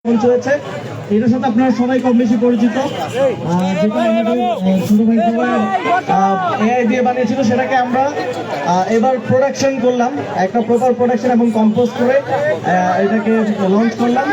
মঞ্চ হয়েছে, এটার সাথে আপনারা সবাই কম বেশি পরিচিত। যেটা আমাদের ছোট ভাই এআই দিয়ে বানিয়েছিল, সেটাকে আমরা এবার প্রোডাকশন করলাম, একটা প্রপার প্রোডাকশন এবং কম্পোজ করে এটাকে লঞ্চ করলাম।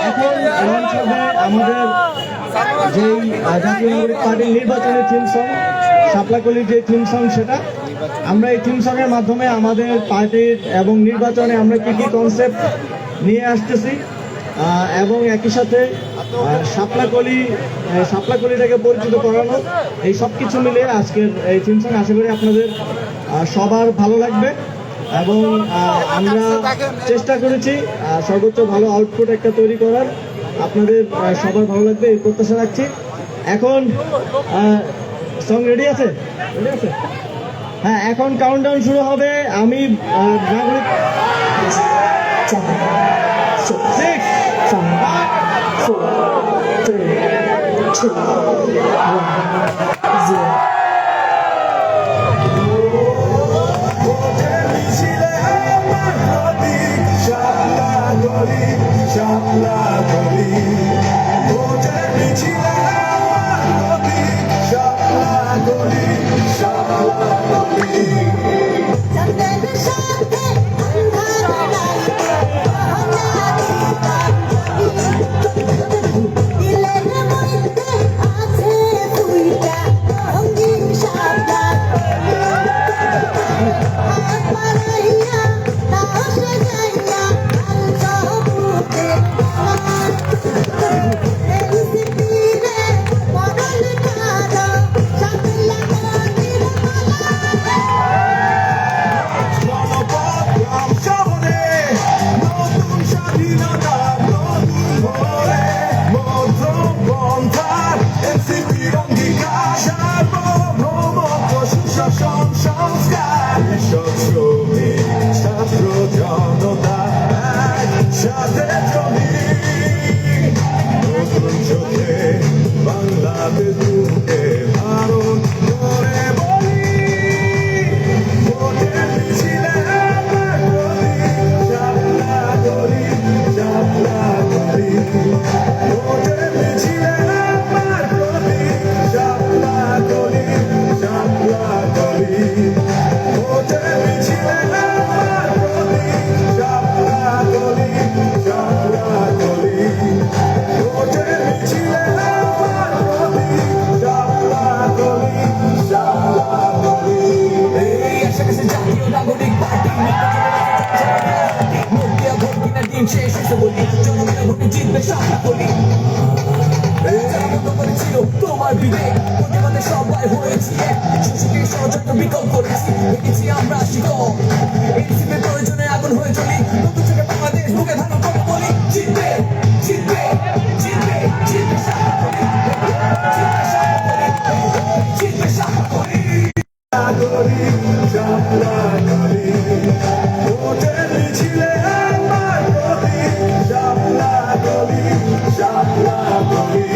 এখন লঞ্চ হবে আমাদের যেই জাতীয় নাগরিক পার্টির নির্বাচনের থিম সং, শাপলাকলির যে থিম সং, সেটা আমরা এই থিম সং এর মাধ্যমে আমাদের পার্টির এবং নির্বাচনে আমরা কি কি কনসেপ্ট নিয়ে আসতেছি এবং একই সাথে শাপলাকলিটাকে পরিচিত করানো, এই সব কিছু মিলে আজকের এই থিম সং আশা করি আপনাদের সবার ভালো লাগবে এবং আমরা চেষ্টা করেছি সর্বোচ্চ ভালো আউটপুট একটা তৈরি করার। আপনাদের সবার ভালো লাগবে এই প্রত্যাশা রাখছি। এখন সং রেডি আছে? হ্যাঁ, এখন কাউন্টডাউন শুরু হবে। আমি নাগরিক 6, 5, 4, 3, 2, 1, 0. তোমার বিবেক প্রতিবাদে সবাই হয়েছি শিশুকে ষড়যন্ত্র বিকল করেছি, দেখেছি আমরা শিকল এনসিপির প্রয়োজনে আগুন হয়ে চলি, নতুন থেকে বাংলাদেশ বুকে ধারণ করে বলি জিতবে জিতবে জিতবে জিতবে শাপলাকলি, জিতবে শাপলাকলি, শাপলাকলি, শাপলাকলি, ভোটের মিছিলে আমার প্রতীক শাপলাকলি, শাপলাকলি।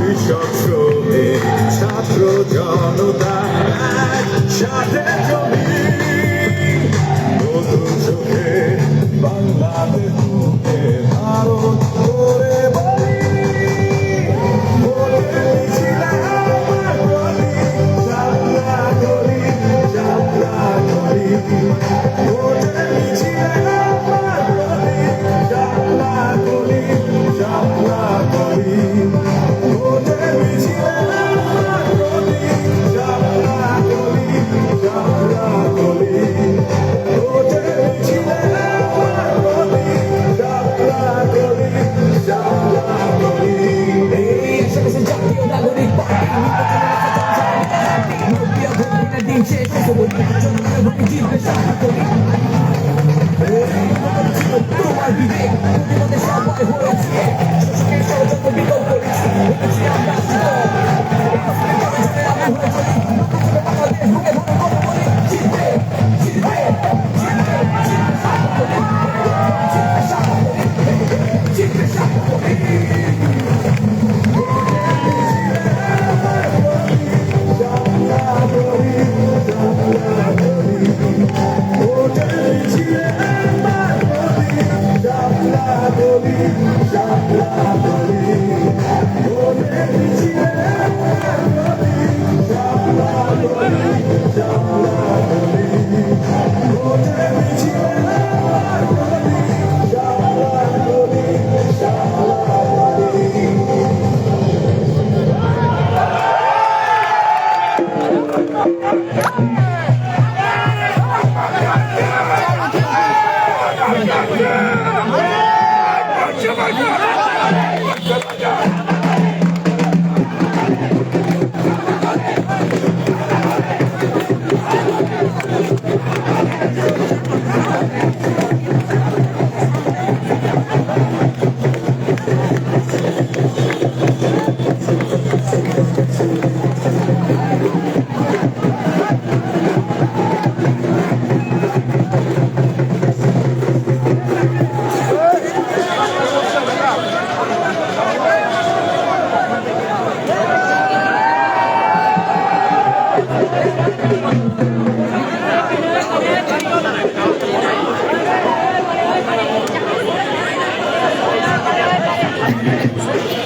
কৃষক শ্রমিক ছাত্র জনতা সাথে জমি তোমার বিবেক প্রতিবাদে সবাই হয়েছে শোষকের ষড়যন্ত্র বিকল্প করেছি আমরা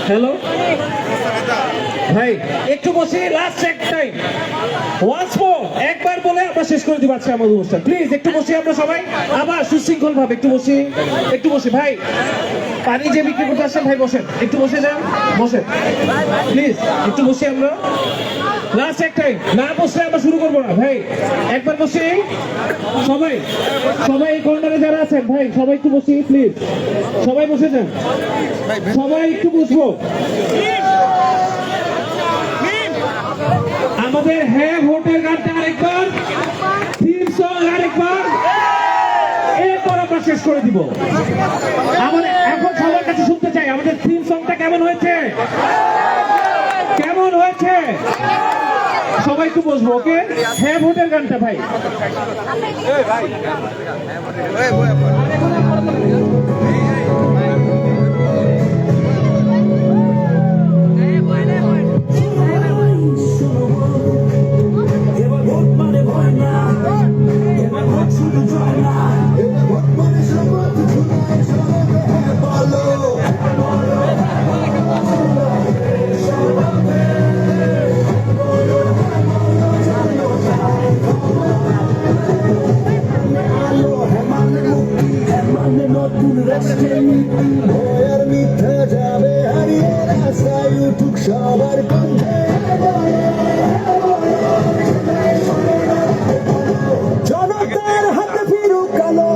হ্যালো ভাই একটু বসি last check time once more একবার বলে আমরা শেষ করে দিব আজকে আমাদের অনুষ্ঠান প্লিজ একটু বসি আমরা সবাই আবার সুশৃঙ্খল ভাবে একটু বসি ভাই পানি যে বিক্রি করতে আসছেন ভাই বসেন একটু বসে যান বসেন প্লিজ একটু বসি আমরা লাস্ট এক টাইম না বসলে আমরা শুরু করবো না ভাই একবার বসি সবাই এই কর্নারে যারা আছেন ভাই সবাই একটু বসি প্লিজ সবাই বসে যান সবাই একটু বসবো আমাদের হ্যাঁ ভোটের গানটা আরেকবার থিম সং আরেকবার এরপর আমরা শেষ করে দিব আমাদের এখন সবার কাছে শুনতে চাই আমাদের থিম সংটা কেমন হয়েছে সবাই একটু বসবো ওকে হ্যাঁ ভোটের গানটা ভাই সবার কণ্ঠে জনতার হাতে ফিরুক কালো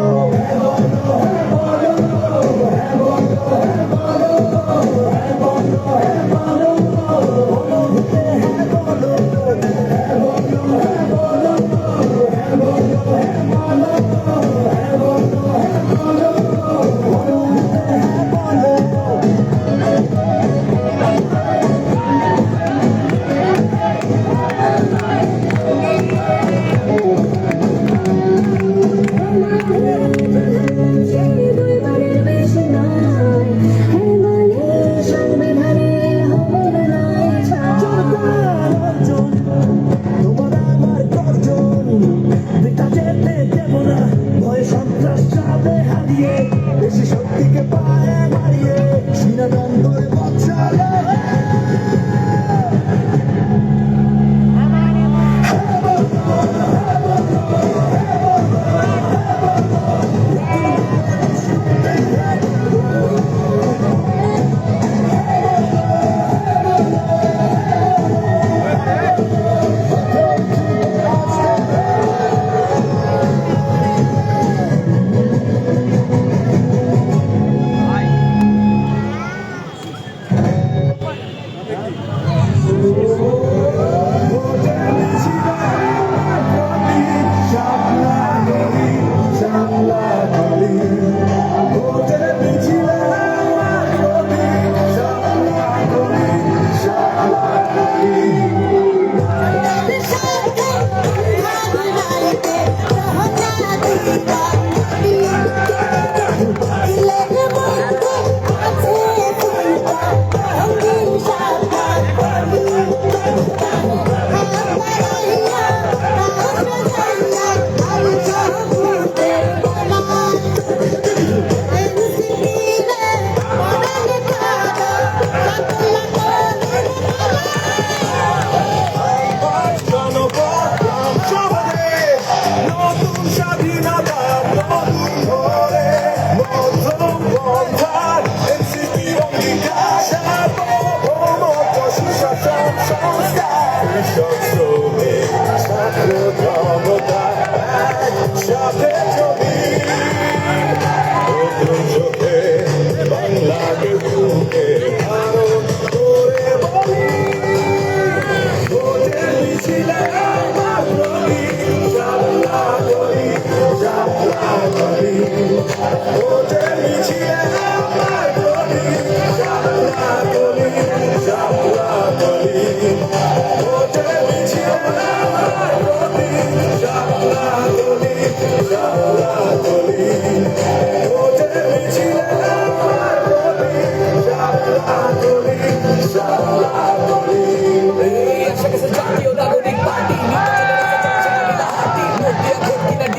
শক্তিকে পায়ে মারিয়ে সিনাদন্দরে বছরে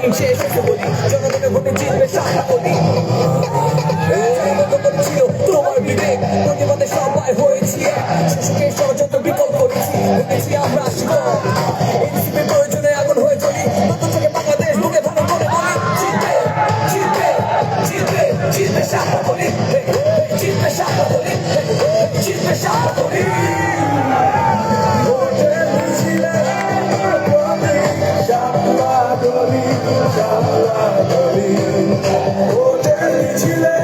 ভোটিং শেষ হয়েছে বলি জনগণের ভোটে জিতবে সারা বলি ছিল তোমার বিবেক প্রতিবাদে সবাই হয়েছি শিশুকে ষড়যন্ত্র বিকল্প করেছি দেখেছি আমরা আসব এনসিপি প্রয়োজনে আগুন হয়ে চলি নতুন থেকে বাংলাদেশ বুকে ধারণ করে বলি জিতবে জিতবে জিতবে জিতবে সারা বলি জিতবে সারা বলি জিতবে সারা বলি Hotel Chile.